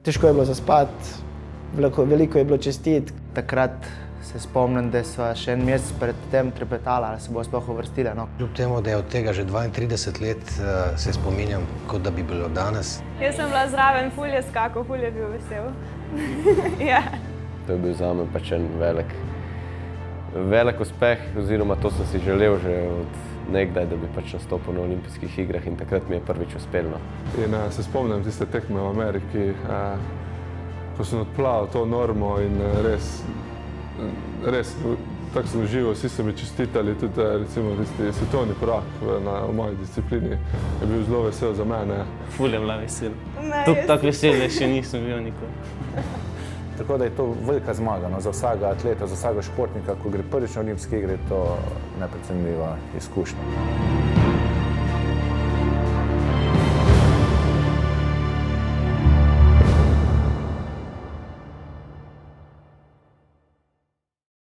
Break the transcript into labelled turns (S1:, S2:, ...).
S1: Težko je bilo zaspati, veliko je bilo čestitk.
S2: Takrat se spomnim, da sva še en mesec pred tem trepetala, ali se bo sploh uvrstila. No.
S3: Kljub temu, da je od tega že 32 let, se spominjam, kot da bi bilo danes.
S4: Jaz sem bila zraven, ful je skakal, ful je bil vesel. Ja.
S5: To je bil zame pač en velik uspeh, oziroma to sem si želel že od nekdaj, da bi pač nastopil na olimpijskih igrah in takrat mi je prvič uspelo.
S6: In se spomnim tiste tekme v Ameriki, ko sem odplaval to normo in res tako sem užival, vsi so mi čestitali, tudi recimo tisti svetovni prvak v moji disciplini je bil zelo vesel za mene.
S7: Ful je bila vesel. Tako vesel, da še nisem bil nikoli.
S8: Tako da je to velika zmaga za vsakega atleta, za vsakega športnika, ko gre prvič na olimpijske igre, je to neprecenljiva izkušnja.